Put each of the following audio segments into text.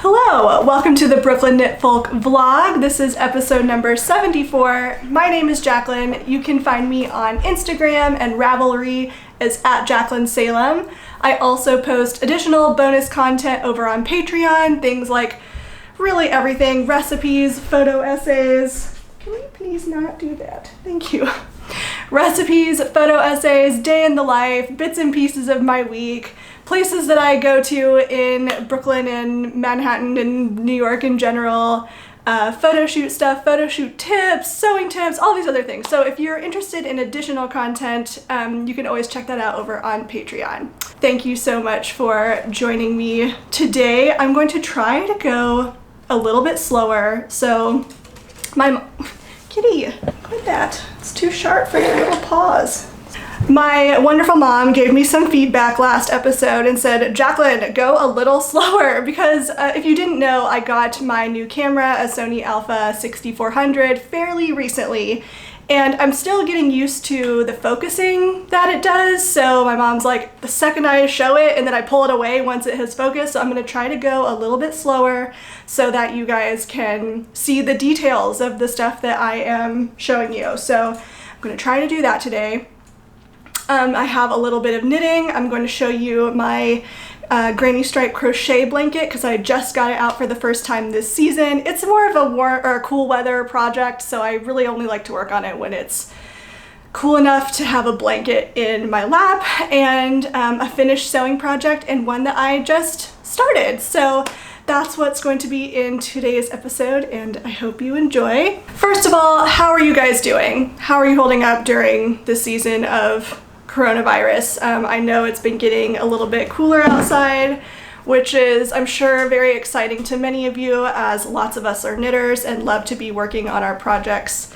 Hello, welcome to the Brooklyn Knitfolk vlog. This is episode number 74. My name is Jaclyn. You can find me on Instagram and Ravelry as @Jaclyn Salem. I also post additional bonus content over on Patreon, things like really everything, recipes, photo essays. Can we please not do that? Thank you. Recipes, photo essays, day in the life, bits and pieces of my week, places that I go to in Brooklyn and Manhattan and New York in general, photo shoot stuff, photo shoot tips, sewing tips, all these other things. So if you're interested in additional content, you can always check that out over on Patreon. Thank you so much for joining me today. I'm going to try to go a little bit slower. So Kitty, quit that. It's too sharp for your little paws. My wonderful mom gave me some feedback last episode and said, Jaclyn, go a little slower, because if you didn't know, I got my new camera, a Sony Alpha 6400, fairly recently, and I'm still getting used to the focusing that it does. So my mom's like, the second I show it and then I pull it away once it has focused. So I'm gonna try to go a little bit slower so that you guys can see the details of the stuff that I am showing you. So I'm gonna try to do that today. I have a little bit of knitting. I'm going to show you my granny stripe crochet blanket because I just got it out for the first time this season. It's more of a warm or cool weather project, so I really only like to work on it when it's cool enough to have a blanket in my lap, and a finished sewing project and one that I just started. So that's what's going to be in today's episode, and I hope you enjoy. First of all, how are you guys doing? How are you holding up during the season of coronavirus? I know it's been getting a little bit cooler outside, which is, I'm sure, very exciting to many of you, as lots of us are knitters and love to be working on our projects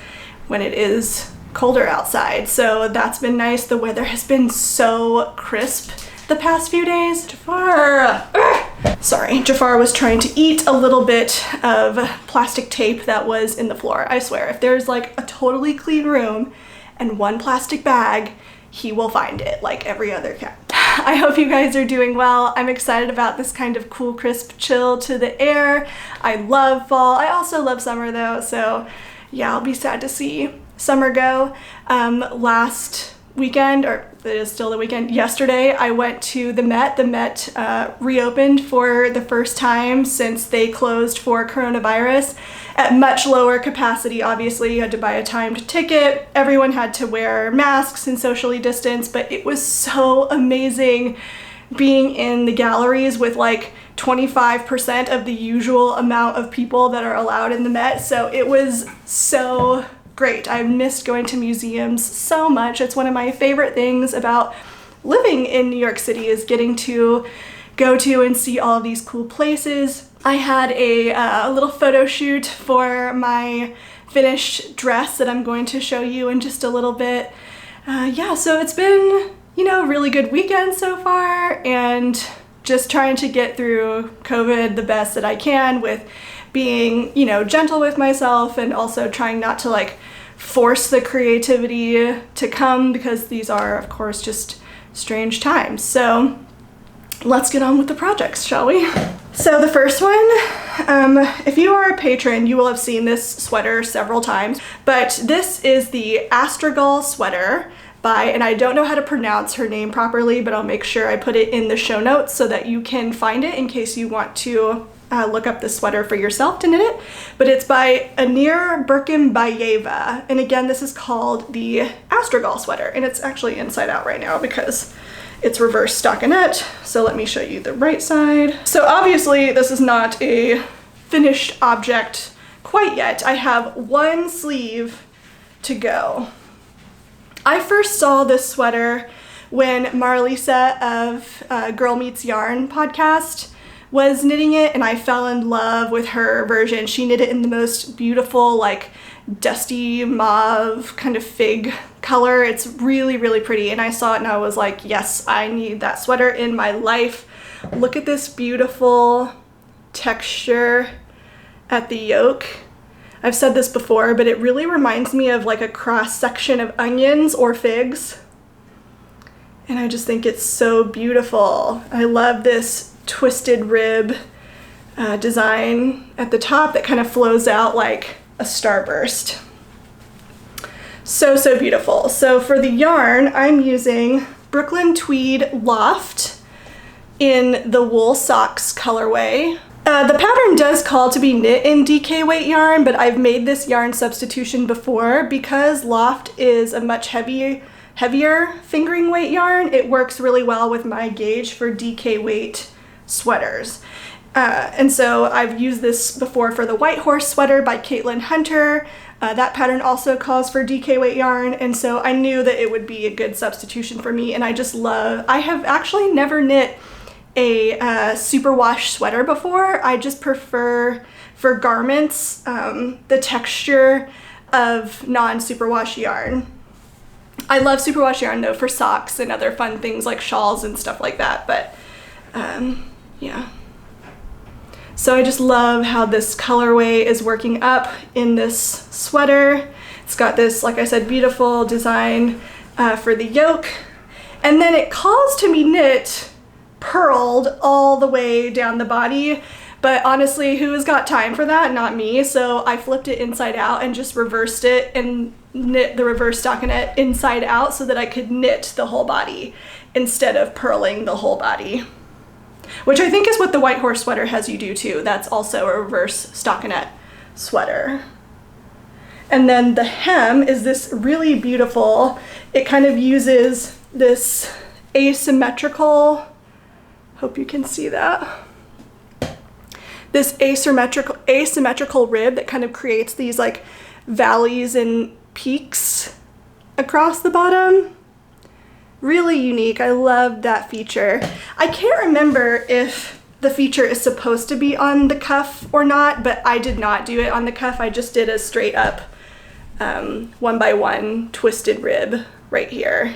when it is colder outside. So that's been nice. The weather has been so crisp the past few days. Jafar was trying to eat a little bit of plastic tape that was in the floor. I swear, if there's like a totally clean room and one plastic bag, he will find it like every other cat. I hope you guys are doing well. I'm excited about this kind of cool, crisp chill to the air. I love fall. I also love summer though, so yeah, I'll be sad to see summer go. Last weekend, or it is still the weekend, yesterday I went to the Met. The Met reopened for the first time since they closed for coronavirus at much lower capacity. Obviously, you had to buy a timed ticket. Everyone had to wear masks and socially distance, but it was so amazing being in the galleries with like 25% of the usual amount of people that are allowed in the Met. So it was so great. I missed going to museums so much. It's one of my favorite things about living in New York City, is getting to go to and see all of these cool places. I had a little photo shoot for my finished dress that I'm going to show you in just a little bit. Yeah, so it's been, a really good weekend so far, and just trying to get through COVID the best that I can with being, gentle with myself, and also trying not to like force the creativity to come, because these are, of course, just strange times. So let's get on with the projects, shall we? So the first one, if you are a patron, you will have seen this sweater several times, but this is the Astragal sweater by, and I don't know how to pronounce her name properly, but I'll make sure I put it in the show notes so that you can find it in case you want to look up the sweater for yourself to knit it. But it's by Ainur Berkimbayeva, and again, this is called the Astragal sweater, and it's actually inside out right now because it's reverse stockinette. So let me show you the right side. So obviously this is not a finished object quite yet. I have one sleeve to go. I first saw this sweater when Marlisa of Girl Meets Yarn podcast was knitting it, and I fell in love with her version. She knit it in the most beautiful, like dusty mauve kind of fig color. It's really, really pretty, and I saw it and I was like, yes, I need that sweater in my life. Look at this beautiful texture at the yoke. I've said this before, but it really reminds me of like a cross section of onions or figs, and I just think it's so beautiful. I love this twisted rib design at the top that kind of flows out like a starburst. So, so beautiful. So for the yarn, I'm using Brooklyn Tweed Loft in the wool socks colorway. The pattern does call to be knit in DK weight yarn, but I've made this yarn substitution before because Loft is a much heavier fingering weight yarn. It works really well with my gauge for DK weight sweaters. And so I've used this before for the White Horse sweater by Caitlin Hunter. That pattern also calls for DK weight yarn, and so I knew that it would be a good substitution for me, and I have actually never knit a superwash sweater before. I just prefer, for garments, the texture of non-superwash yarn. I love superwash yarn though for socks and other fun things like shawls and stuff like that, but yeah. So I just love how this colorway is working up in this sweater. It's got this, like I said, beautiful design for the yoke. And then it calls to be knit purled all the way down the body, but honestly, who has got time for that? Not me. So I flipped it inside out and just reversed it and knit the reverse stockinette inside out so that I could knit the whole body instead of purling the whole body, which I think is what the White Horse sweater has you do too. That's also a reverse stockinette sweater. And then the hem is this really beautiful, it kind of uses this asymmetrical, hope you can see that, this asymmetrical rib that kind of creates these like valleys and peaks across the bottom. Really unique. I love that feature. I can't remember if the feature is supposed to be on the cuff or not, but I did not do it on the cuff. I just did a straight up 1x1 twisted rib right here.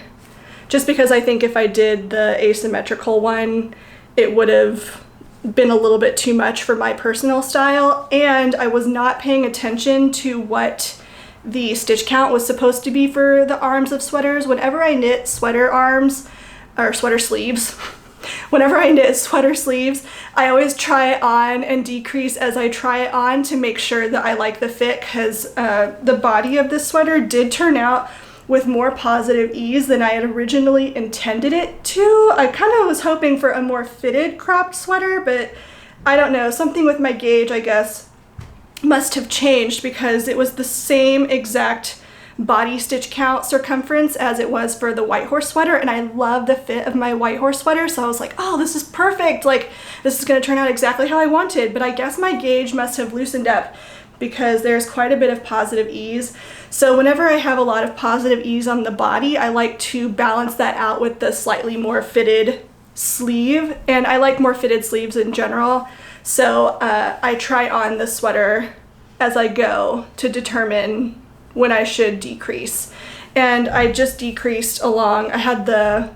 Just because I think if I did the asymmetrical one, it would have been a little bit too much for my personal style, and I was not paying attention to what the stitch count was supposed to be for the arms of sweaters. Whenever I knit sweater arms, or sweater sleeves, whenever I knit sweater sleeves, I always try it on and decrease as I try it on to make sure that I like the fit, because the body of this sweater did turn out with more positive ease than I had originally intended it to. I kind of was hoping for a more fitted cropped sweater, but I don't know, something with my gauge, I guess, must have changed, because it was the same exact body stitch count circumference as it was for the White Horse sweater, and I love the fit of my White Horse sweater, so I was like, oh, this is perfect, like this is going to turn out exactly how I wanted. But I guess my gauge must have loosened up because there's quite a bit of positive ease. So whenever I have a lot of positive ease on the body, I like to balance that out with the slightly more fitted sleeve, and I like more fitted sleeves in general. So I try on the sweater as I go to determine when I should decrease. And I just decreased along, I had the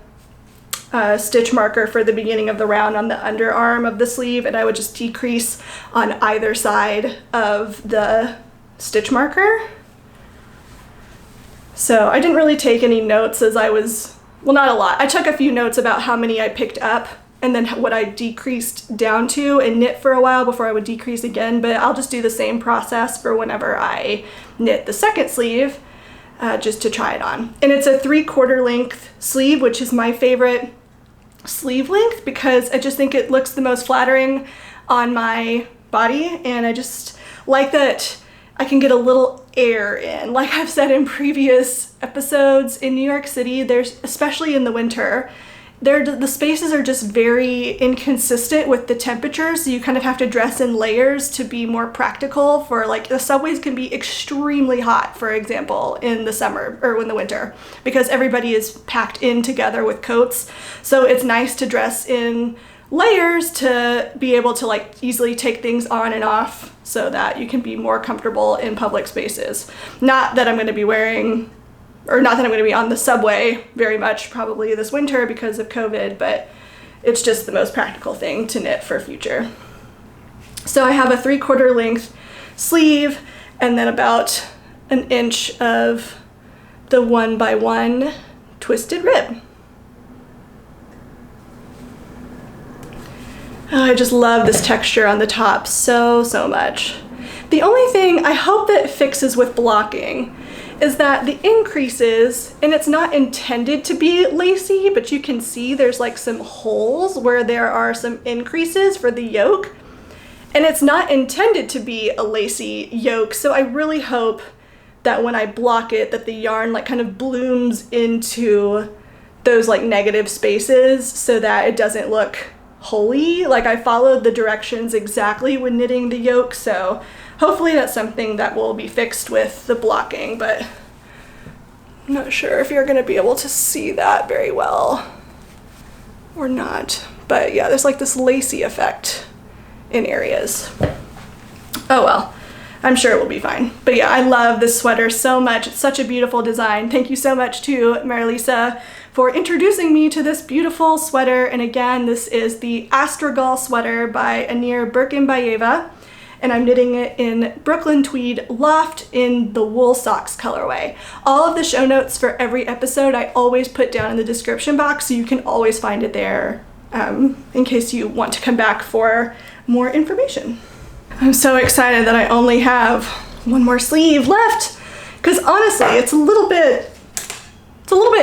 stitch marker for the beginning of the round on the underarm of the sleeve, and I would just decrease on either side of the stitch marker. So I didn't really take any notes as I was, well, not a lot. I took a few notes about how many I picked up and then what I decreased down to and knit for a while before I would decrease again, but I'll just do the same process for whenever I knit the second sleeve, just to try it on. And it's a 3/4 length sleeve, which is my favorite sleeve length because I just think it looks the most flattering on my body, and I just like that I can get a little air in. Like I've said in previous episodes, in New York City, there's, especially in the winter, the spaces are just very inconsistent with the temperatures, so you kind of have to dress in layers to be more practical. For like, the subways can be extremely hot, for example, in the summer or in the winter, because everybody is packed in together with coats. So it's nice to dress in layers to be able to like easily take things on and off so that you can be more comfortable in public spaces. Not that I'm going to be wearing, or not that I'm going to be on the subway very much probably this winter because of COVID, but it's just the most practical thing to knit for future. So I have a 3/4 length sleeve and then about an inch of the 1x1 twisted rib. Oh, I just love this texture on the top so much. The only thing I hope that it fixes with blocking is that the increases, and it's not intended to be lacy, but you can see there's like some holes where there are some increases for the yoke, and it's not intended to be a lacy yoke. So I really hope that when I block it, that the yarn like kind of blooms into those like negative spaces so that it doesn't look holy. Like I followed the directions exactly when knitting the yoke, so hopefully that's something that will be fixed with the blocking, but I'm not sure if you're gonna be able to see that very well or not. But yeah, there's like this lacy effect in areas. Oh well, I'm sure it will be fine. But yeah, I love this sweater so much. It's such a beautiful design. Thank you so much to Marilisa for introducing me to this beautiful sweater. And again, this is the Astragal sweater by Ainur Berkimbayeva, and I'm knitting it in Brooklyn Tweed Loft in the wool socks colorway. All of the show notes for every episode I always put down in the description box, so you can always find it there in case you want to come back for more information. I'm so excited that I only have one more sleeve left, because honestly, it's a little bit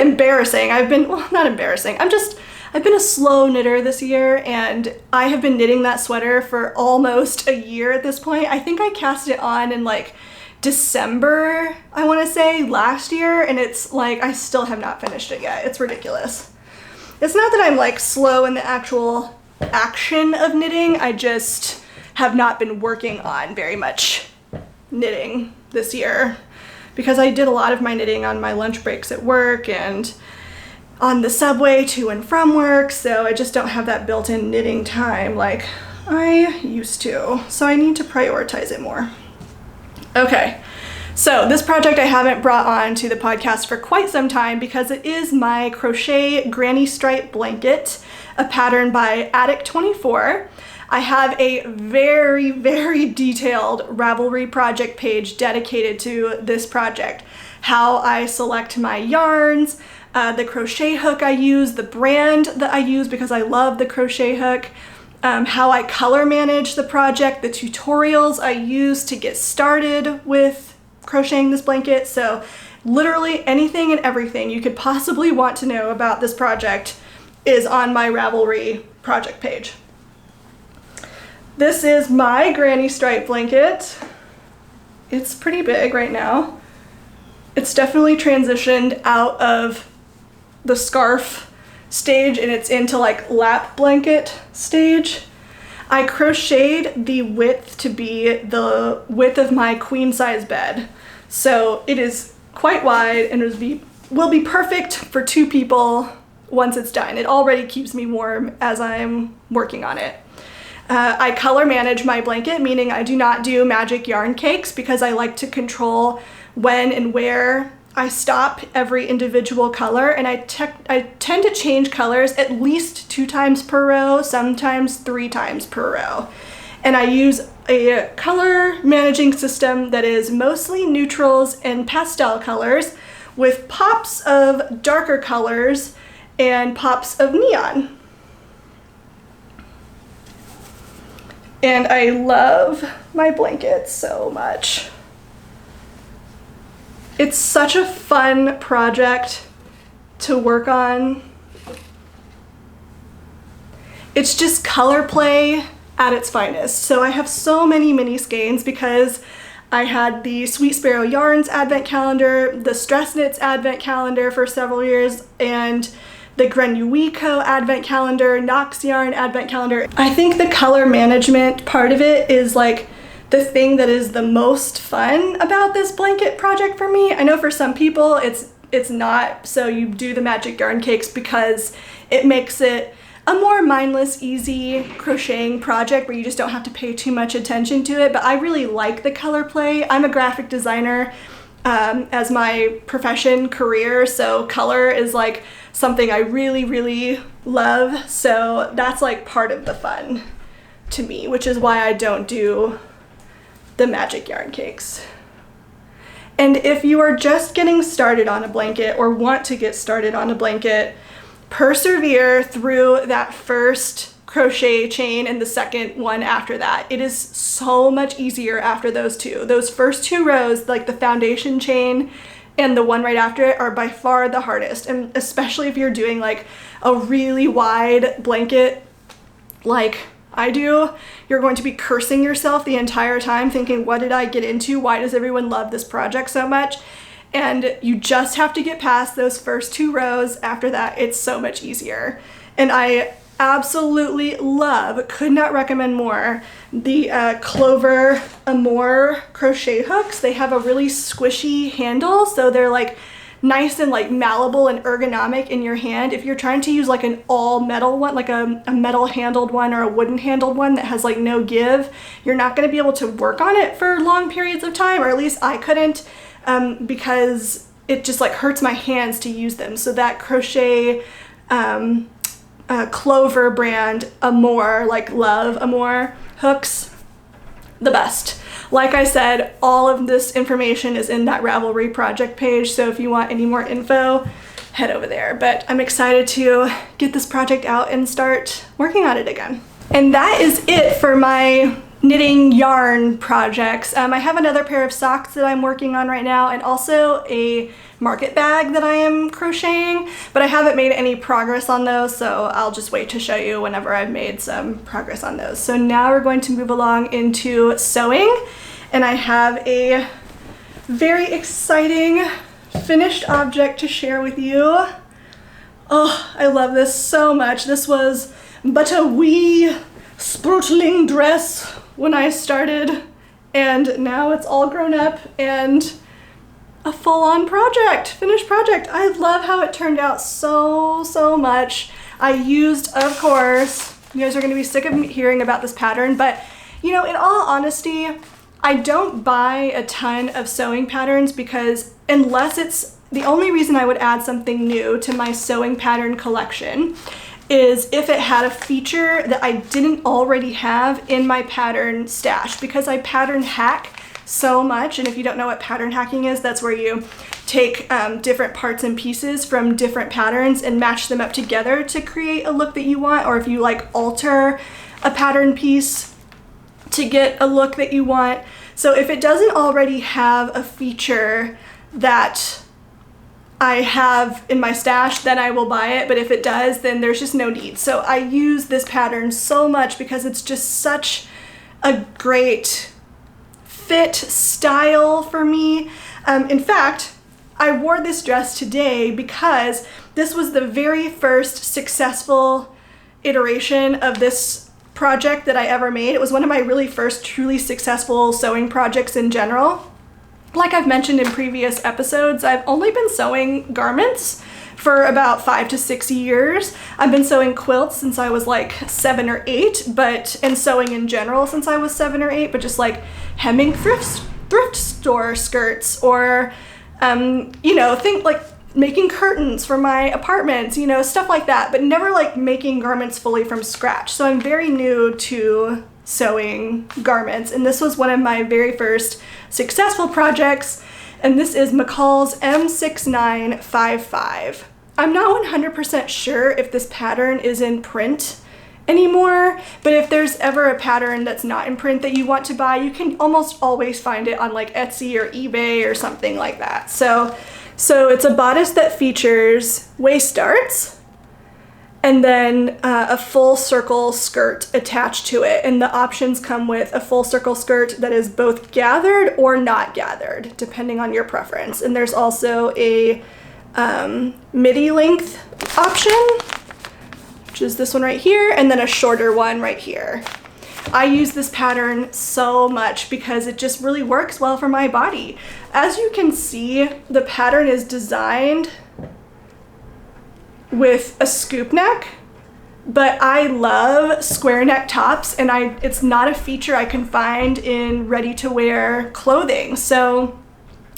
embarrassing. Not embarrassing. I've been a slow knitter this year, and I have been knitting that sweater for almost a year at this point. I think I cast it on in like December, I want to say, last year, and it's like I still have not finished it yet. It's ridiculous. It's not that I'm like slow in the actual action of knitting, I just have not been working on very much knitting this year, because I did a lot of my knitting on my lunch breaks at work and on the subway to and from work, so I just don't have that built-in knitting time like I used to, so I need to prioritize it more. Okay, so this project I haven't brought on to the podcast for quite some time because it is my crochet granny stripe blanket, a pattern by Attic24. I have a very detailed Ravelry project page dedicated to this project. How I select my yarns, the crochet hook I use, the brand that I use because I love the crochet hook, how I color manage the project, the tutorials I use to get started with crocheting this blanket. So literally anything and everything you could possibly want to know about this project is on my Ravelry project page. This is my granny stripe blanket. It's pretty big right now. It's definitely transitioned out of the scarf stage and it's into like lap blanket stage. I crocheted the width to be the width of my queen size bed. So it is quite wide and will be perfect for 2 people once it's done. It already keeps me warm as I'm working on it. I color manage my blanket, meaning I do not do magic yarn cakes because I like to control when and where I stop every individual color, and I tend to change colors at least 2 times per row, sometimes 3 times per row. And I use a color managing system that is mostly neutrals and pastel colors with pops of darker colors and pops of neon. And I love my blanket so much. It's such a fun project to work on. It's just color play at its finest. So I have so many mini skeins because I had the Sweet Sparrow Yarns advent calendar, the Stress Knits advent calendar for several years, and the Grenuico advent calendar, Knox Yarn advent calendar. I think the color management part of it is like the thing that is the most fun about this blanket project for me. I know for some people it's not, so you do the magic yarn cakes because it makes it a more mindless, easy crocheting project where you just don't have to pay too much attention to it, but I really like the color play. I'm a graphic designer as my profession, career, so color is like something I really love, so that's like part of the fun to me, which is why I don't do the magic yarn cakes. And if you are just getting started on a blanket or want to get started on a blanket, persevere through that first crochet chain and the second one after that. It is so much easier after those two. Those first 2 rows, like the foundation chain and the one right after it, are by far the hardest. And especially if you're doing like a really wide blanket like I do, you're going to be cursing yourself the entire time thinking, what did I get into? Why does everyone love this project so much? And you just have to get past those first 2 rows. After that, it's so much easier. And I absolutely love, could not recommend more, the Clover Amour crochet hooks. They have a really squishy handle, so they're like nice and like malleable and ergonomic in your hand. If you're trying to use like an all metal one, like a metal handled one or a wooden handled one that has like no give, you're not going to be able to work on it for long periods of time, or at least I couldn't, because it just like hurts my hands to use them. So that crochet Clover brand Amour, like love Amour hooks, the best. Like I said, all of this information is in that Ravelry project page, so if you want any more info, head over there. But I'm excited to get this project out and start working on it again. And that is it for my knitting yarn projects. I have another pair of socks that I'm working on right now, and also a market bag that I am crocheting, but I haven't made any progress on those, so I'll just wait to show you whenever I've made some progress on those. So now we're going to move along into sewing, and I have a very exciting finished object to share with you. Oh, I love this so much. This was but a wee sproutling dress when I started, and now it's all grown up and a full-on project, finished project. I love how it turned out so much. I used, of course, you guys are gonna be sick of me hearing about this pattern, but you know, in all honesty, I don't buy a ton of sewing patterns because unless it's, the only reason I would add something new to my sewing pattern collection is if it had a feature that I didn't already have in my pattern stash, because I pattern hack so much. And if you don't know what pattern hacking is, that's where you take different parts and pieces from different patterns and match them up together to create a look that you want, or if you like alter a pattern piece to get a look that you want. So if it doesn't already have a feature that I have in my stash, then I will buy it, but if it does, then there's just no need. So I use this pattern so much because it's just such a great fit style for me. In fact, I wore this dress today because this was the very first successful iteration of this project that I ever made. It was one of my really first truly successful sewing projects in general. Like I've mentioned in previous episodes, I've only been sewing garments for about 5 to 6 years. I've been sewing quilts since I was like 7 or 8, and sewing in general since I was 7 or 8, but just like hemming thrift store skirts, or you know, think like making curtains for my apartments, you know, stuff like that, but never like making garments fully from scratch. So I'm very new to sewing garments, and this was one of my very first successful projects, and this is McCalls M6955. I'm not 100% sure if this pattern is in print anymore, but if there's ever a pattern that's not in print that you want to buy, you can almost always find it on like Etsy or eBay or something like that. So it's a bodice that features waist darts and then a full circle skirt attached to it. And the options come with a full circle skirt that is both gathered or not gathered, depending on your preference. And there's also a midi length option, which is this one right here, and then a shorter one right here. I use this pattern so much because it just really works well for my body. As you can see, the pattern is designed with a scoop neck, but I love square neck tops, and it's not a feature I can find in ready-to-wear clothing. So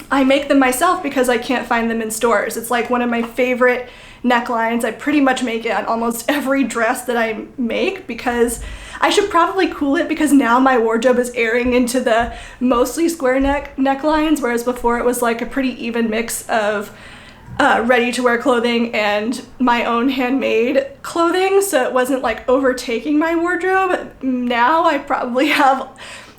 I make them myself because I can't find them in stores. It's like one of my favorite necklines. I pretty much make it on almost every dress that I make, because I should probably cool it, because now my wardrobe is airing into the mostly square necklines, whereas before it was like a pretty even mix of ready to wear clothing and my own handmade clothing, so it wasn't like overtaking my wardrobe. Now I probably have,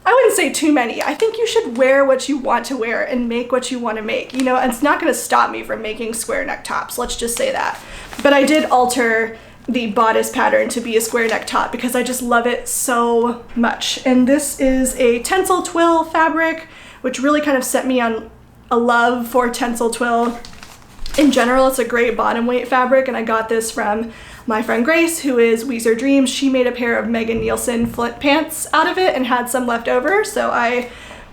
I wouldn't say too many. I think you should wear what you want to wear and make what you want to make. You know, it's not going to stop me from making square neck tops, let's just say that. But I did alter the bodice pattern to be a square neck top because I just love it so much. And this is a Tencel twill fabric, which really kind of set me on a love for Tencel twill. In general, it's a great bottom weight fabric, and I got this from my friend Grace, who is Weezer Dreams. She made a pair of Megan Nielsen flint pants out of it and had some left over, so I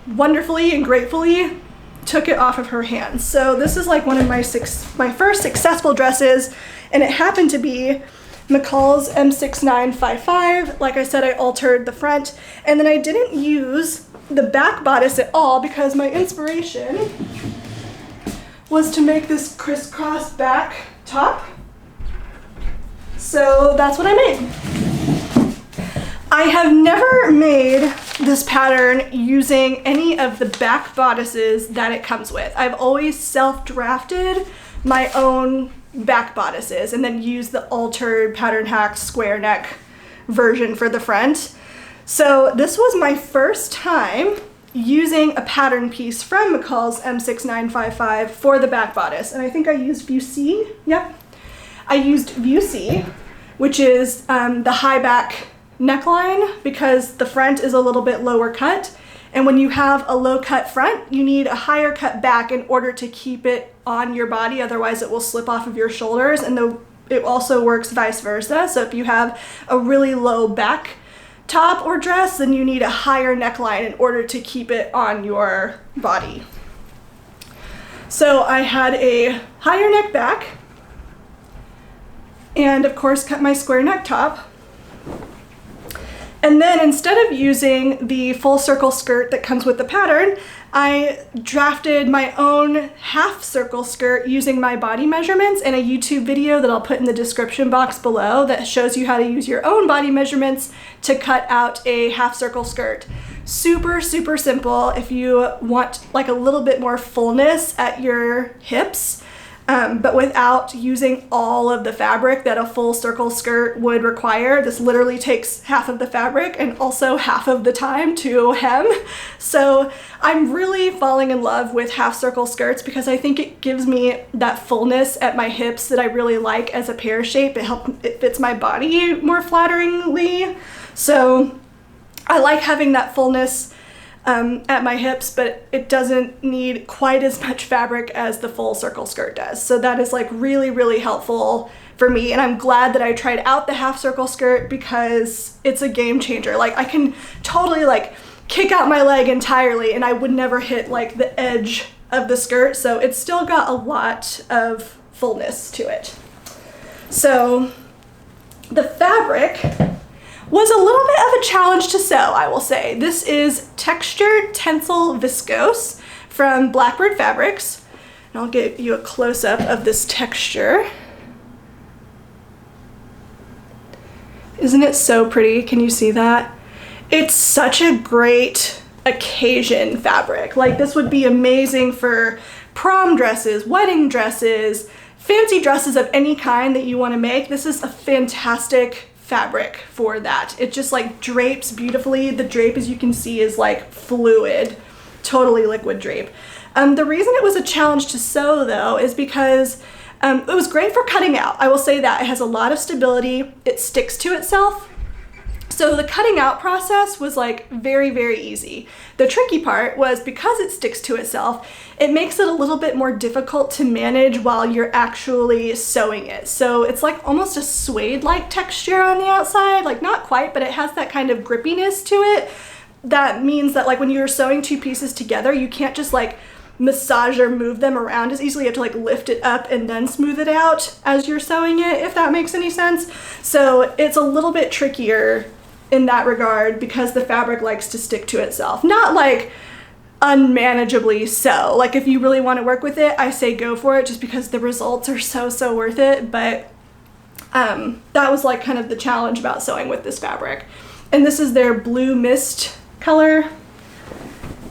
wonderfully and gratefully took it off of her hands. So this is like one of my first successful dresses, and it happened to be McCalls M6955. Like I said, I altered the front, and then I didn't use the back bodice at all because my inspiration was to make this crisscross back top. So that's what I made. I have never made this pattern using any of the back bodices that it comes with. I've always self-drafted my own back bodices and then used the altered Pattern Hack square neck version for the front. So this was my first time using a pattern piece from McCalls M6955 for the back bodice. And I think I used View C, yep. I used View C, which is the high back neckline, because the front is a little bit lower cut. And when you have a low cut front, you need a higher cut back in order to keep it on your body, otherwise it will slip off of your shoulders. And it also works vice versa. So if you have a really low back top or dress, then you need a higher neckline in order to keep it on your body. So I had a higher neck back and of course cut my square neck top. And then instead of using the full circle skirt that comes with the pattern, I drafted my own half circle skirt using my body measurements in a YouTube video that I'll put in the description box below that shows you how to use your own body measurements to cut out a half circle skirt. Super, super simple if you want like a little bit more fullness at your hips, but without using all of the fabric that a full circle skirt would require. This literally takes half of the fabric and also half of the time to hem. So I'm really falling in love with half circle skirts because I think it gives me that fullness at my hips that I really like as a pear shape. It fits my body more flatteringly. So I like having that fullness at my hips, but it doesn't need quite as much fabric as the full circle skirt does. So that is like really, really helpful for me. And I'm glad that I tried out the half circle skirt because it's a game changer. Like I can totally like kick out my leg entirely and I would never hit like the edge of the skirt. So it's still got a lot of fullness to it. So the fabric was a little bit of a challenge to sew, I will say. This is textured Tencel viscose from Blackbird Fabrics. And I'll give you a close-up of this texture. Isn't it so pretty? Can you see that? It's such a great occasion fabric. Like this would be amazing for prom dresses, wedding dresses, fancy dresses of any kind that you want to make. This is a fantastic fabric for that. It just like drapes beautifully. The drape, as you can see, is like fluid, totally liquid drape. The reason it was a challenge to sew though is because it was great for cutting out. I will say that it has a lot of stability. It sticks to itself. So the cutting out process was like very, very easy. The tricky part was because it sticks to itself, it makes it a little bit more difficult to manage while you're actually sewing it. So it's like almost a suede-like texture on the outside, like not quite, but it has that kind of grippiness to it. That means that like when you're sewing two pieces together, you can't just like massage or move them around as easily. You have to like lift it up and then smooth it out as you're sewing it, if that makes any sense. So it's a little bit trickier in that regard because the fabric likes to stick to itself. Not like unmanageably so. Like if you really want to work with it, I say go for it just because the results are so worth it. But that was like kind of the challenge about sewing with this fabric. And this is their Blue Mist color.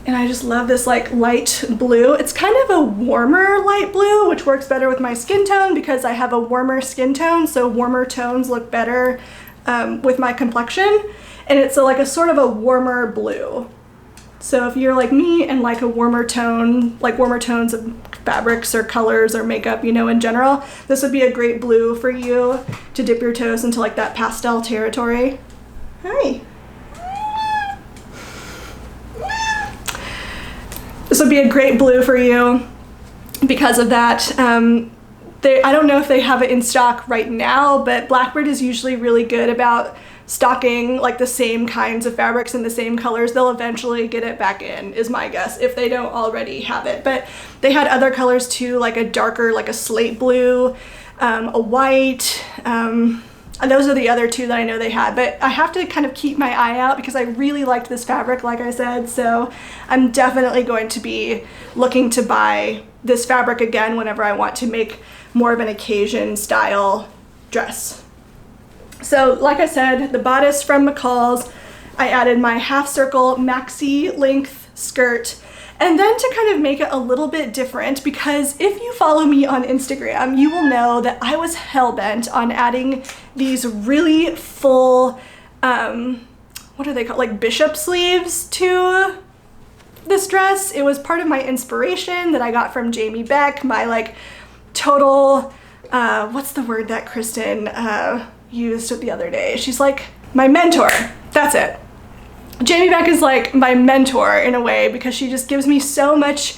And I just love this like light blue. It's kind of a warmer light blue, which works better with my skin tone because I have a warmer skin tone, so warmer tones look better with my complexion. And it's like a sort of a warmer blue. So if you're like me and like a warmer tone, like warmer tones of fabrics or colors or makeup, you know, in general, this would be a great blue for you to dip your toes into like that pastel territory. Hi. This would be a great blue for you because of that. I don't know if they have it in stock right now, but Blackbird is usually really good about stocking like the same kinds of fabrics in the same colors. They'll eventually get it back in, is my guess, if they don't already have it. But they had other colors too, like a darker, like a slate blue, a white, and those are the other two that I know they had. But I have to kind of keep my eye out because I really liked this fabric, like I said, so I'm definitely going to be looking to buy this fabric again whenever I want to make more of an occasion style dress. So like I said, the bodice from McCalls, I added my half circle maxi length skirt, and then to kind of make it a little bit different, because if you follow me on Instagram, you will know that I was hell-bent on adding these really full, what are they called, like bishop sleeves to this dress. It was part of my inspiration that I got from Jamie Beck, my like total, what's the word that Kristen used the other day? She's like my mentor. That's it. Jamie Beck is like my mentor in a way because she just gives me so much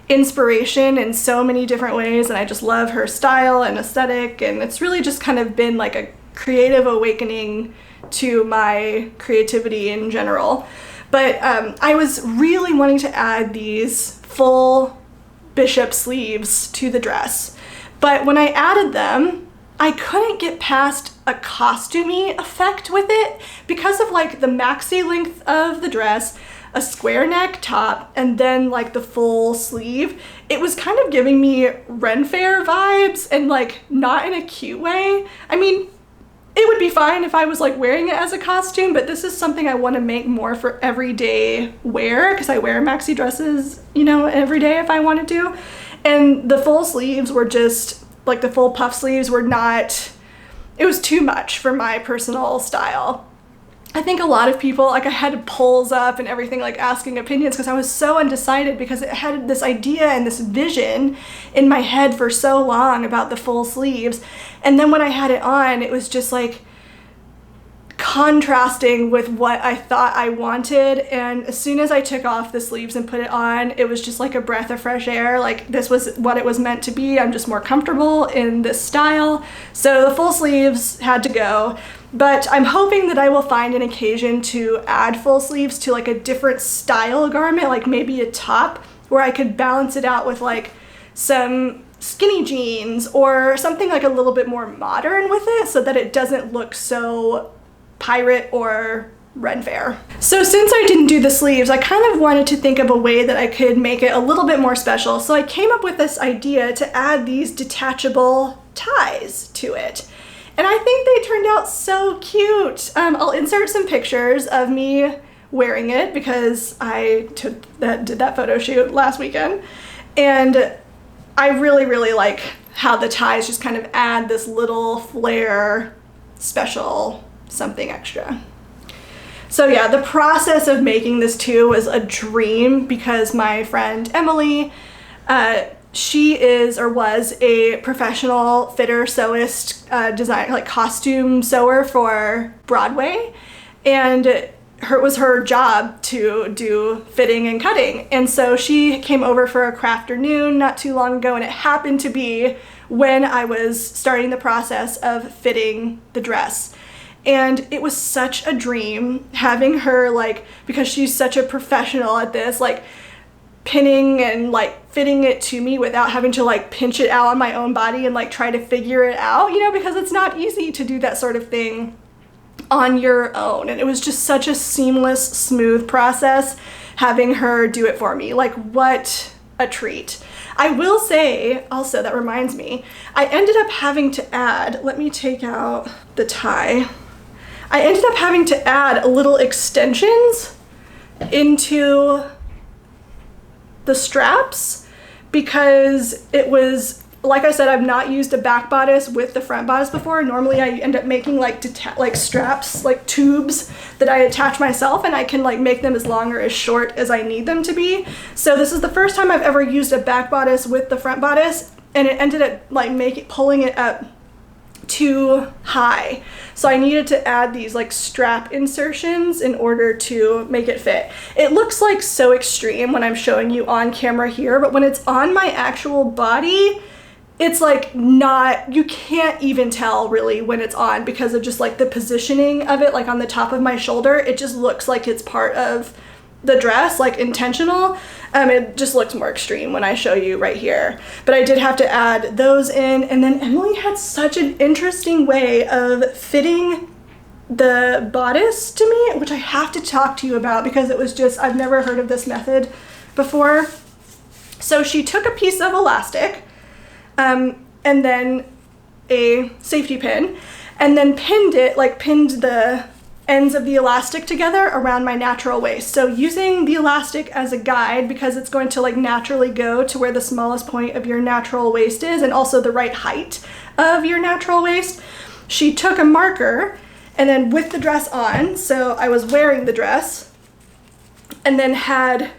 inspiration in so many different ways, and I just love her style and aesthetic, and it's really just kind of been like a creative awakening to my creativity in general. But I was really wanting to add these full bishop sleeves to the dress, but when I added them, I couldn't get past a costumey effect with it because of like the maxi length of the dress, a square neck top, and then like the full sleeve. It was kind of giving me Ren Fair vibes, and like not in a cute way. I mean, it would be fine if I was like wearing it as a costume, but this is something I want to make more for everyday wear because I wear maxi dresses, you know, every day if I wanted to. And the full sleeves were just like, the full puff sleeves were not, it was too much for my personal style. I think a lot of people, like I had polls up and everything, like asking opinions because I was so undecided because it had this idea and this vision in my head for so long about the full sleeves. And then when I had it on, it was just like contrasting with what I thought I wanted. And as soon as I took off the sleeves and put it on, it was just like a breath of fresh air. Like this was what it was meant to be. I'm just more comfortable in this style. So the full sleeves had to go. But I'm hoping that I will find an occasion to add full sleeves to like a different style garment, like maybe a top, where I could balance it out with like some skinny jeans or something like a little bit more modern with it so that it doesn't look so pirate or Ren Fair. So since I didn't do the sleeves, I kind of wanted to think of a way that I could make it a little bit more special. So I came up with this idea to add these detachable ties to it. And I think they turned out so cute. I'll insert some pictures of me wearing it because I did that photo shoot last weekend. And I really, really like how the ties just kind of add this little flair, special something extra. So yeah, the process of making this too was a dream because my friend Emily, she is or was a professional fitter, sewist, designer, like costume sewer for Broadway, and it was her job to do fitting and cutting. And so she came over for a craft afternoon not too long ago, and it happened to be when I was starting the process of fitting the dress. And it was such a dream having her, like, because she's such a professional at this, like pinning and like fitting it to me without having to like pinch it out on my own body and like try to figure it out, you know, because it's not easy to do that sort of thing on your own. And it was just such a seamless, smooth process having her do it for me. Like, what a treat. I will say also, that reminds me, I ended up having to add, let me take out the tie. I ended up having to add little extensions into the straps because it was, like I said, I've not used a back bodice with the front bodice before. Normally I end up making like straps, like tubes that I attach myself, and I can like make them as long or as short as I need them to be. So this is the first time I've ever used a back bodice with the front bodice, and it ended up like pulling it up too high. So I needed to add these like strap insertions in order to make it fit. It looks like so extreme when I'm showing you on camera here, but when it's on my actual body, it's like not, you can't even tell really when it's on because of just like the positioning of it, like on the top of my shoulder. It just looks like it's part of the dress, like intentional. It just looks more extreme when I show you right here. But I did have to add those in, and then Emily had such an interesting way of fitting the bodice to me, which I have to talk to you about because it was just, I've never heard of this method before. So she took a piece of elastic, and then a safety pin, and then pinned the ends of the elastic together around my natural waist. So using the elastic as a guide, because it's going to like naturally go to where the smallest point of your natural waist is, and also the right height of your natural waist, she took a marker, and then with the dress on, so I was wearing the dress, and then had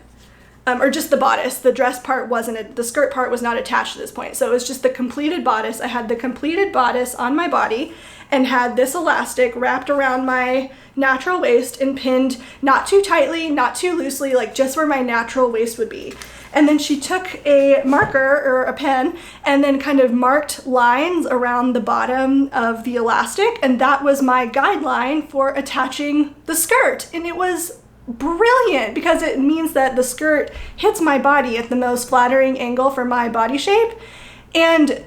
or just the bodice. The dress part wasn't, the skirt part was not attached to this point. So it was just the completed bodice. I had the completed bodice on my body and had this elastic wrapped around my natural waist and pinned not too tightly, not too loosely, like just where my natural waist would be. And then she took a marker or a pen and then kind of marked lines around the bottom of the elastic. And that was my guideline for attaching the skirt. And it was brilliant because it means that the skirt hits my body at the most flattering angle for my body shape. And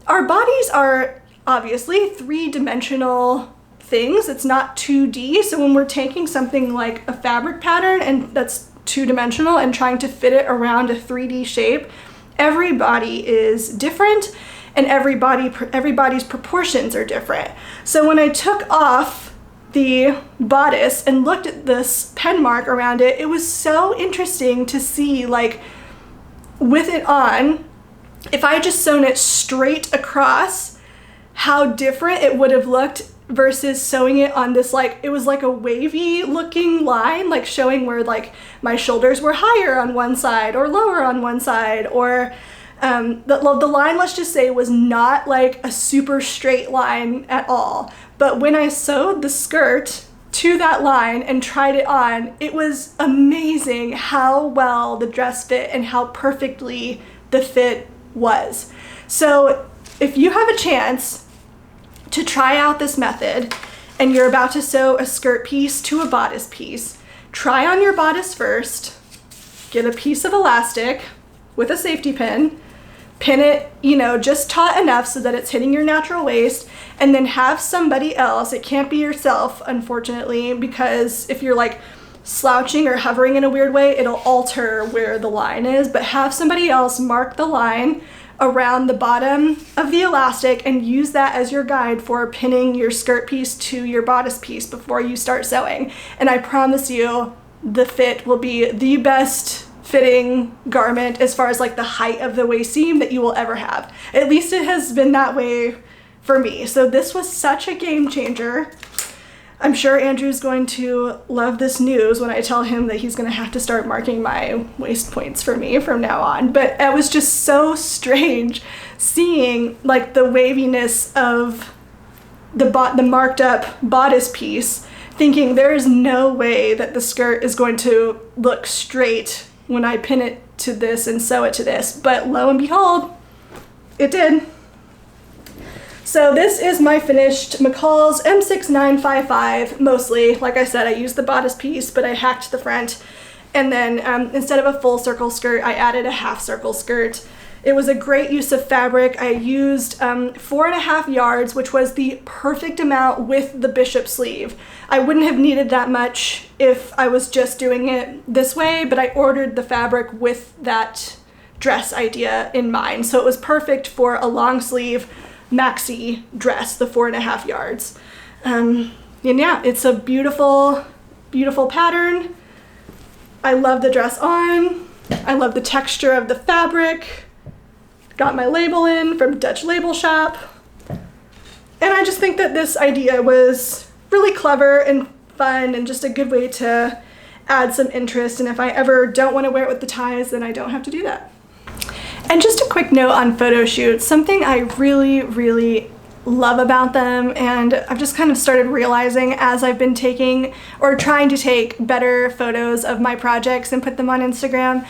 our bodies are obviously three-dimensional things. It's not 2D. So when we're taking something like a fabric pattern and that's two-dimensional and trying to fit it around a 3D shape, every body is different and everybody's proportions are different. So when I took off the bodice and looked at this pen mark around it, it was so interesting to see, like, with it on, if I had just sewn it straight across, how different it would have looked versus sewing it on this, like, it was like a wavy looking line, like showing where like my shoulders were higher on one side or lower on one side, or the line, let's just say, was not like a super straight line at all. But when I sewed the skirt to that line and tried it on, it was amazing how well the dress fit and how perfectly the fit was. So if you have a chance to try out this method and you're about to sew a skirt piece to a bodice piece, try on your bodice first, get a piece of elastic with a safety pin, pin it, you know, just taut enough so that it's hitting your natural waist, and then have somebody else, it can't be yourself, unfortunately, because if you're like slouching or hovering in a weird way, it'll alter where the line is, but have somebody else mark the line around the bottom of the elastic and use that as your guide for pinning your skirt piece to your bodice piece before you start sewing. And I promise you, the fit will be the best fitting garment as far as like the height of the waist seam that you will ever have. At least it has been that way for me. So this was such a game changer. I'm sure Andrew's going to love this news when I tell him that he's going to have to start marking my waist points for me from now on. But it was just so strange seeing like the waviness of the marked up bodice piece, thinking there's no way that the skirt is going to look straight when I pin it to this and sew it to this. But lo and behold, it did. So this is my finished McCalls M6955, mostly. Like I said, I used the bodice piece, but I hacked the front. And then instead of a full circle skirt, I added a half circle skirt. It was a great use of fabric. I used 4.5 yards, which was the perfect amount with the bishop sleeve. I wouldn't have needed that much if I was just doing it this way, but I ordered the fabric with that dress idea in mind. So it was perfect for a long sleeve maxi dress, the 4.5 yards. And yeah, it's a beautiful, beautiful pattern. I love the dress on. I love the texture of the fabric. Got my label in from Dutch Label Shop. And I just think that this idea was really clever and fun and just a good way to add some interest. And if I ever don't want to wear it with the ties, then I don't have to do that. And just a quick note on photo shoots, something I really love about them, and I've just kind of started realizing as I've been taking or trying to take better photos of my projects and put them on Instagram,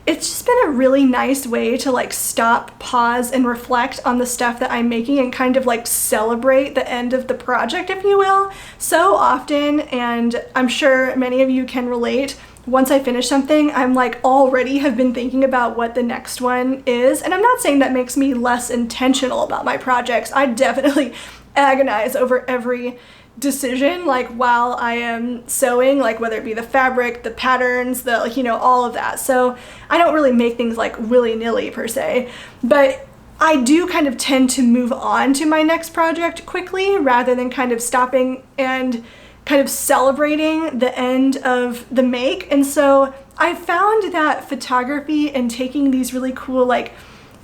it's just been a really nice way to like stop, pause, and reflect on the stuff that I'm making and kind of like celebrate the end of the project, if you will. So often, and I'm sure many of you can relate, once I finish something, I'm like already have been thinking about what the next one is. And I'm not saying that makes me less intentional about my projects. I definitely agonize over every decision, like while I am sewing, like whether it be the fabric, the patterns, the, like, you know, all of that. So I don't really make things like willy-nilly per se, but I do kind of tend to move on to my next project quickly rather than kind of stopping and kind of celebrating the end of the make. And so I found that photography and taking these really cool like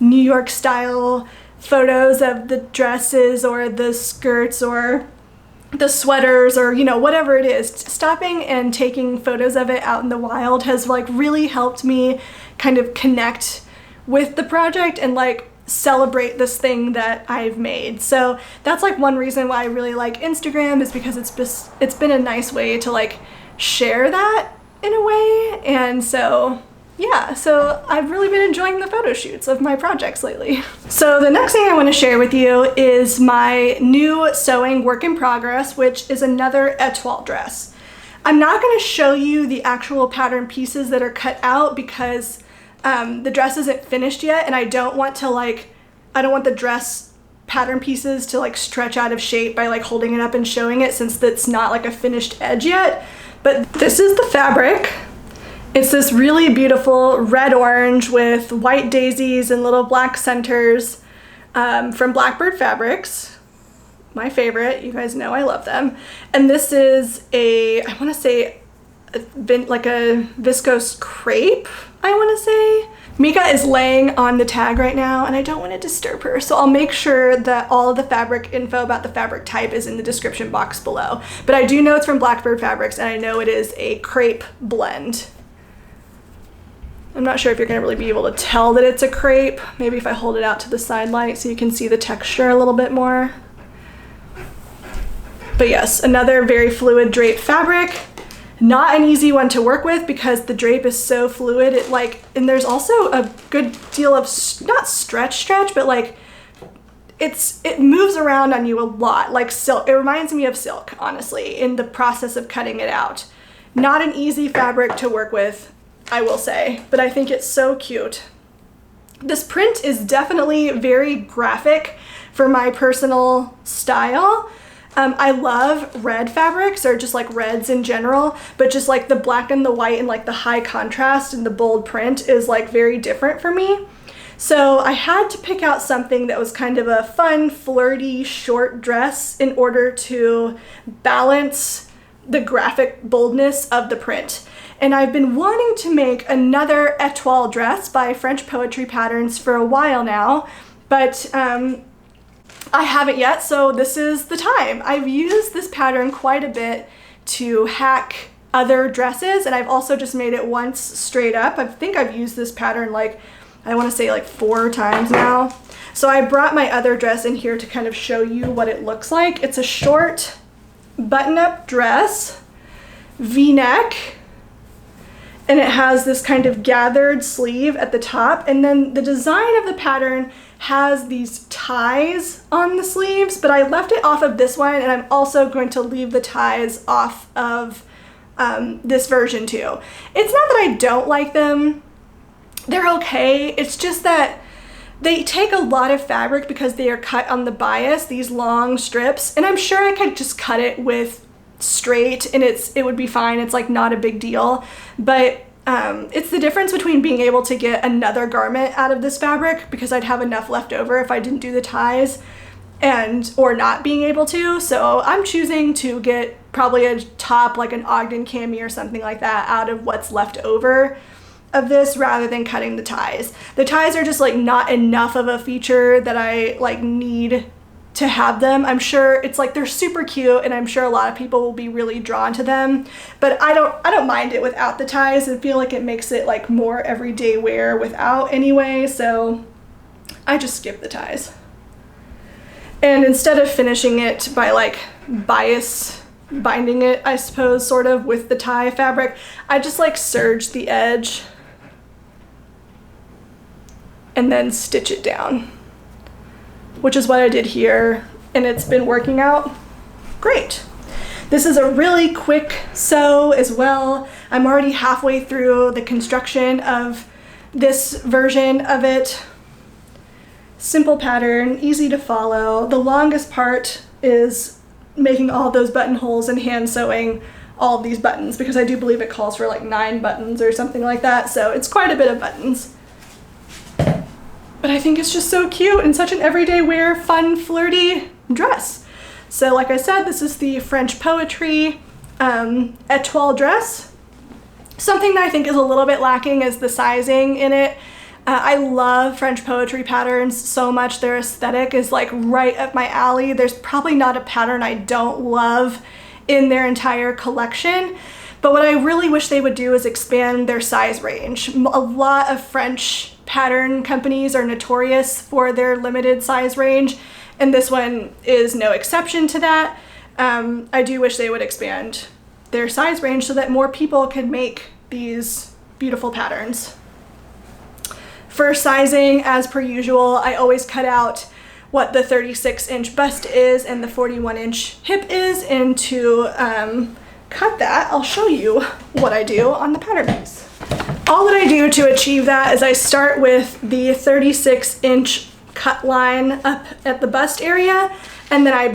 New York style photos of the dresses or the skirts or the sweaters or, you know, whatever it is, stopping and taking photos of it out in the wild has like really helped me kind of connect with the project and like celebrate this thing that I've made. So that's like one reason why I really like Instagram, is because it's been a nice way to like share that in a way. And so yeah, so I've really been enjoying the photo shoots of my projects lately. So the next thing I want to share with you is my new sewing work in progress, which is another Étoile dress. I'm not going to show you the actual pattern pieces that are cut out because the dress isn't finished yet, and I don't want the dress pattern pieces to like stretch out of shape by like holding it up and showing it, since that's not like a finished edge yet. But this is the fabric. It's this really beautiful red orange with white daisies and little black centers from Blackbird Fabrics. My favorite, you guys know I love them. And this is I want to say like a viscose crepe, I want to say. Mika is laying on the tag right now and I don't want to disturb her, so I'll make sure that all of the fabric info about the fabric type is in the description box below. But I do know it's from Blackbird Fabrics and I know it is a crepe blend. I'm not sure if you're going to really be able to tell that it's a crepe. Maybe if I hold it out to the side light so you can see the texture a little bit more. But yes, another very fluid drape fabric. Not an easy one to work with because the drape is so fluid. And there's also a good deal of, not stretch, but like it moves around on you a lot, like silk. It reminds me of silk, honestly, in the process of cutting it out. Not an easy fabric to work with, I will say, but I think it's so cute. This print is definitely very graphic for my personal style. I love red fabrics, or just like reds in general, but just like the black and the white and like the high contrast and the bold print is like very different for me. So I had to pick out something that was kind of a fun, flirty, short dress in order to balance the graphic boldness of the print. And I've been wanting to make another Étoile dress by French Poetry Patterns for a while now, but I haven't yet, so this is the time. I've used this pattern quite a bit to hack other dresses, and I've also just made it once straight up. I think I've used this pattern like, I want to say like 4 times now. So I brought my other dress in here to kind of show you what it looks like. It's a short button-up dress, V-neck, and it has this kind of gathered sleeve at the top, and then the design of the pattern has these ties on the sleeves, but I left it off of this one, and I'm also going to leave the ties off of this version too. It's not that I don't like them, they're okay, it's just that they take a lot of fabric because they are cut on the bias, these long strips, and I'm sure I could just cut it with straight and it would be fine. It's like not a big deal, but it's the difference between being able to get another garment out of this fabric, because I'd have enough left over if I didn't do the ties, or not being able to. So I'm choosing to get probably a top, like an Ogden cami or something like that, out of what's left over. of this rather than cutting the ties. The ties are just like not enough of a feature that I like need to have them. I'm sure it's like they're super cute and I'm sure a lot of people will be really drawn to them, but I don't mind it without the ties and feel like it makes it like more everyday wear without anyway, so I just skip the ties. And instead of finishing it by like bias binding it, I suppose, sort of with the tie fabric, I just like serge the edge and then stitch it down, which is what I did here, and it's been working out great. This is a really quick sew as well. I'm already halfway through the construction of this version of it. Simple pattern, easy to follow. The longest part is making all those buttonholes and hand sewing all of these buttons, because I do believe it calls for like 9 buttons or something like that, so it's quite a bit of buttons. But I think it's just so cute and such an everyday wear, fun, flirty dress. So like I said, this is the French Poetry Etoile Dress. Something that I think is a little bit lacking is the sizing in it. I love French poetry patterns so much. Their aesthetic is like right up my alley. There's probably not a pattern I don't love in their entire collection. But what I really wish they would do is expand their size range. A lot of French pattern companies are notorious for their limited size range, and this one is no exception to that. I do wish they would expand their size range so that more people could make these beautiful patterns. For sizing, as per usual, I always cut out what the 36-inch bust is and the 41-inch hip is, and to cut that, I'll show you what I do on the pattern piece. All that I do to achieve that is I start with the 36-inch cut line up at the bust area, and then I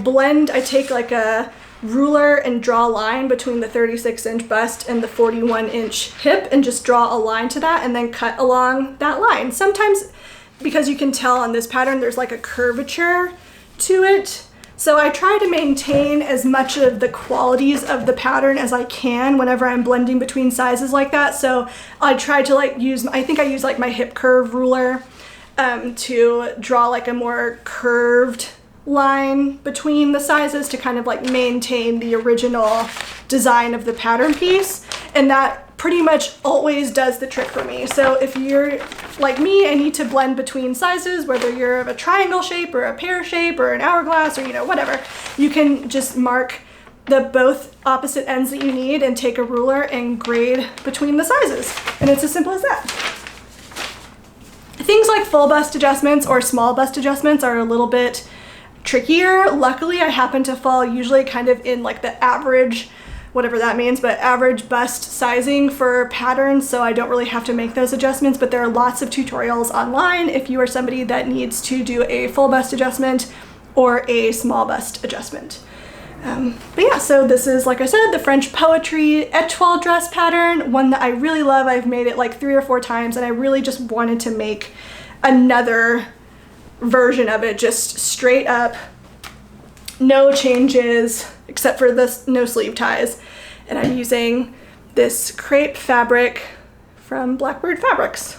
take like a ruler and draw a line between the 36-inch bust and the 41-inch hip and just draw a line to that and then cut along that line. Sometimes, because you can tell on this pattern, there's like a curvature to it. So I try to maintain as much of the qualities of the pattern as I can whenever I'm blending between sizes like that. So I try to like I think I use like my hip curve ruler to draw like a more curved line between the sizes to kind of like maintain the original design of the pattern piece, and that pretty much always does the trick for me. So if you're like me and need to blend between sizes, whether you're of a triangle shape or a pear shape or an hourglass or whatever, you can just mark the both opposite ends that you need and take a ruler and grade between the sizes, and it's as simple as that. Things like full bust adjustments or small bust adjustments are a little bit trickier. Luckily, I happen to fall usually kind of in like the average, whatever that means, but average bust sizing for patterns, so I don't really have to make those adjustments, but there are lots of tutorials online if you are somebody that needs to do a full bust adjustment or a small bust adjustment. But yeah, so this is, like I said, the French Poetry Étoile dress pattern, one that I really love. I've made it like 3 or 4 times, and I really just wanted to make another version of it, just straight up, no changes except for this no sleeve ties. And I'm using this crepe fabric from Blackbird Fabrics,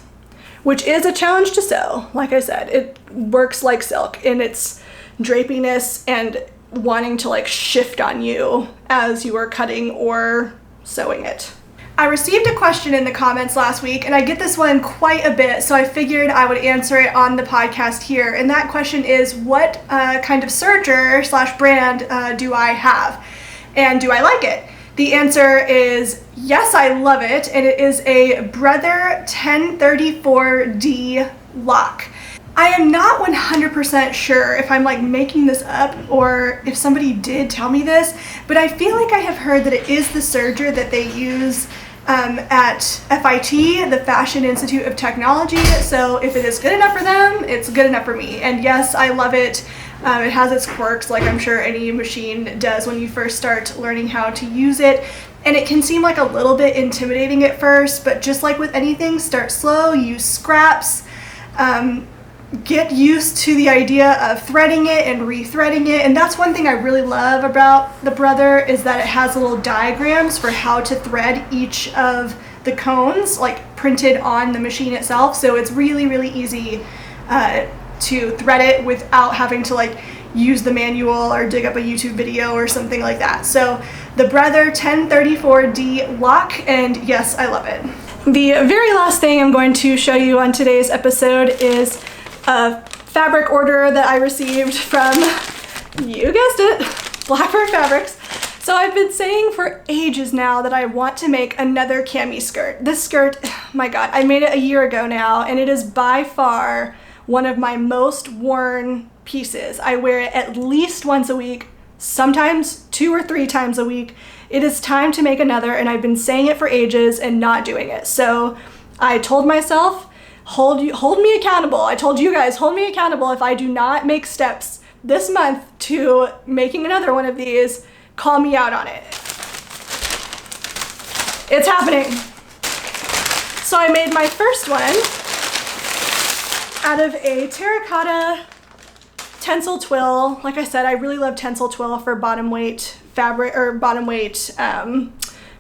which is a challenge to sew. Like I said, it works like silk in its drapiness and wanting to like shift on you as you are cutting or sewing it. I received a question in the comments last week, and I get this one quite a bit, so I figured I would answer it on the podcast here. And that question is, what kind of serger / brand do I have? And do I like it? The answer is yes, I love it, and it is a Brother 1034D lock. I am not 100% sure if I'm like making this up or if somebody did tell me this, but I feel like I have heard that it is the serger that they use at FIT, the Fashion Institute of Technology. So if it is good enough for them, it's good enough for me. And yes, I love it. It has its quirks, like I'm sure any machine does when you first start learning how to use it. And it can seem like a little bit intimidating at first, but just like with anything, start slow, use scraps, get used to the idea of threading it and rethreading it. And that's one thing I really love about the Brother, is that it has little diagrams for how to thread each of the cones like printed on the machine itself. So it's really, really easy to thread it without having to like use the manual or dig up a YouTube video or something like that. So the Brother 1034D lock, and yes, I love it. The very last thing I'm going to show you on today's episode is a fabric order that I received from, you guessed it, Blackbird Fabrics. So I've been saying for ages now that I want to make another cami skirt. This skirt, my God, I made it a year ago now, and it is by far one of my most worn pieces. I wear it at least once a week, sometimes 2 or 3 times a week. It is time to make another, and I've been saying it for ages and not doing it. So I told myself, hold me accountable. I told you guys, hold me accountable. If I do not make steps this month to making another one of these, call me out on it. It's happening. So I made my first one out of a terracotta tencel twill. Like I said, I really love tencel twill for bottom weight fabric or bottom weight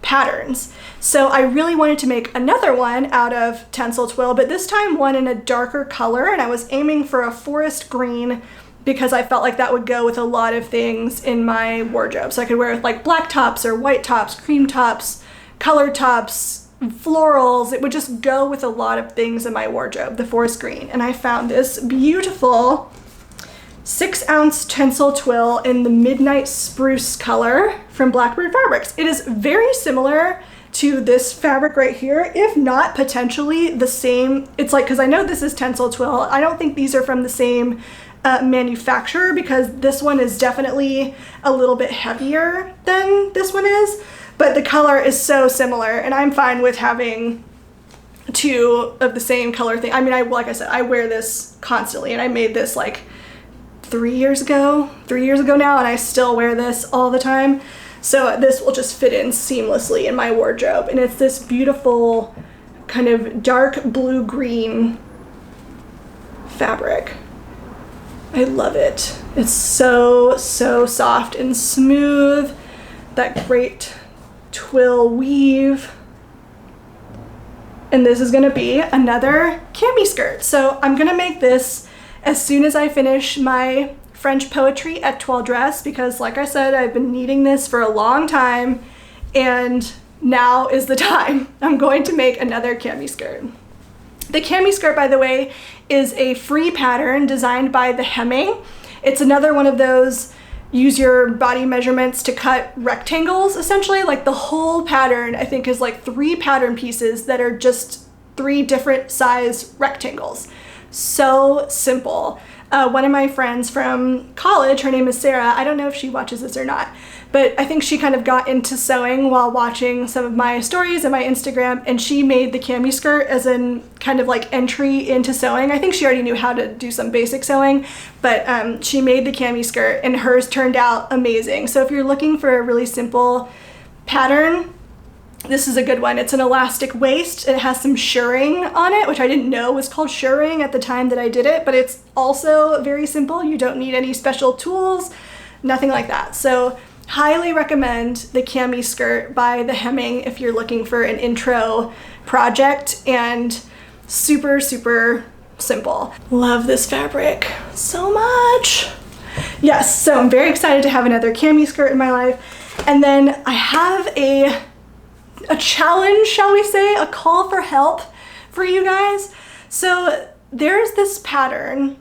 patterns. So I really wanted to make another one out of tencel twill, but this time one in a darker color, and I was aiming for a forest green because I felt like that would go with a lot of things in my wardrobe. So I could wear it with like black tops or white tops, cream tops, colored tops, florals. It would just go with a lot of things in my wardrobe, the forest green. And I found this beautiful 6-ounce tencel twill in the Midnight Spruce color from Blackbird Fabrics. It is very similar to this fabric right here, if not potentially the same. It's like, because I know this is tencel twill, I don't think these are from the same manufacturer, because this one is definitely a little bit heavier than this one is, but the color is so similar, and I'm fine with having 2 of the same color thing. I mean, like I said, I wear this constantly, and I made this like 3 years ago now, and I still wear this all the time. So this will just fit in seamlessly in my wardrobe. And it's this beautiful kind of dark blue-green fabric. I love it. It's so, so soft and smooth. That great twill weave. And this is gonna be another cami skirt. So I'm gonna make this as soon as I finish my French poetry Etoile dress, because like I said, I've been needing this for a long time, and now is the time. I'm going to make another cami skirt. The cami skirt, by the way, is a free pattern designed by the Hemming. It's another one of those use your body measurements to cut rectangles, essentially. Like the whole pattern, I think, is like 3 pattern pieces that are just 3 different size rectangles. So simple. One of my friends from college, her name is Sarah, I don't know if she watches this or not, but I think she kind of got into sewing while watching some of my stories on my Instagram, and she made the cami skirt as an kind of like entry into sewing. I think she already knew how to do some basic sewing, but she made the cami skirt, and hers turned out amazing. So if you're looking for a really simple pattern, this is a good one. It's an elastic waist. It has some shirring on it, which I didn't know was called shirring at the time that I did it, but it's also very simple. You don't need any special tools, nothing like that. So highly recommend the cami skirt by the Hemming if you're looking for an intro project, and super, super simple. Love this fabric so much. Yes, so I'm very excited to have another cami skirt in my life. And then I have a challenge, shall we say, a call for help for you guys. So there's this pattern,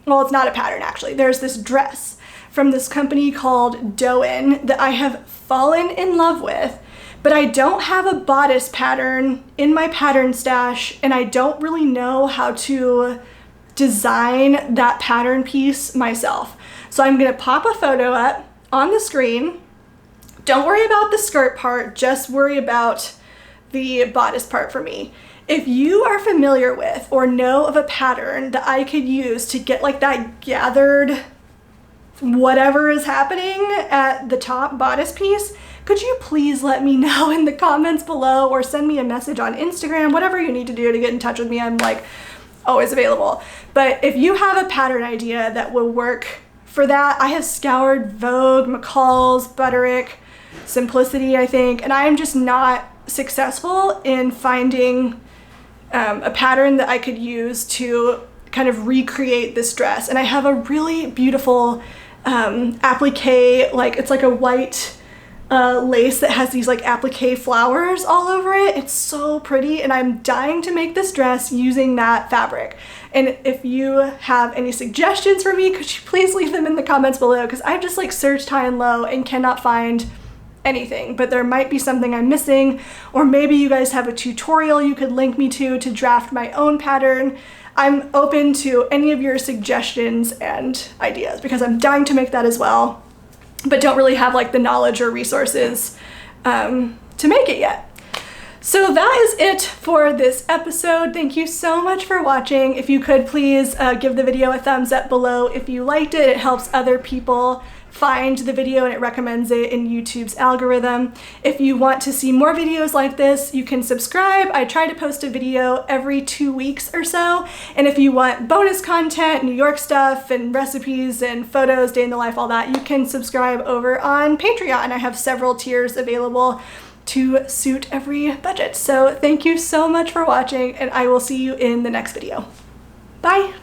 well, it's not a pattern actually, there's this dress from this company called Doen that I have fallen in love with, but I don't have a bodice pattern in my pattern stash, and I don't really know how to design that pattern piece myself. So I'm gonna pop a photo up on the screen. Don't worry about the skirt part, just worry about the bodice part for me. If you are familiar with or know of a pattern that I could use to get like that gathered whatever is happening at the top bodice piece, could you please let me know in the comments below, or send me a message on Instagram, whatever you need to do to get in touch with me. I'm like always available. But if you have a pattern idea that will work for that, I have scoured Vogue, McCalls, Butterick, Simplicity, I think, and I am just not successful in finding a pattern that I could use to kind of recreate this dress. And I have a really beautiful applique, like it's like a white lace that has these like applique flowers all over it. It's so pretty, and I'm dying to make this dress using that fabric. And if you have any suggestions for me, could you please leave them in the comments below, because I've just like searched high and low and cannot find anything, but there might be something I'm missing, or maybe you guys have a tutorial you could link me to draft my own pattern. I'm open to any of your suggestions and ideas, because I'm dying to make that as well, but don't really have like the knowledge or resources to make it yet. So that is it for this episode. Thank you so much for watching. If you could please give the video a thumbs up below if you liked it. It helps other people find the video and it recommends it in YouTube's algorithm. If you want to see more videos like this, you can subscribe. I try to post a video every 2 weeks or so. And if you want bonus content, New York stuff and recipes and photos, day in the life, all that, you can subscribe over on Patreon. I have several tiers available to suit every budget. So thank you so much for watching, and I will see you in the next video. Bye.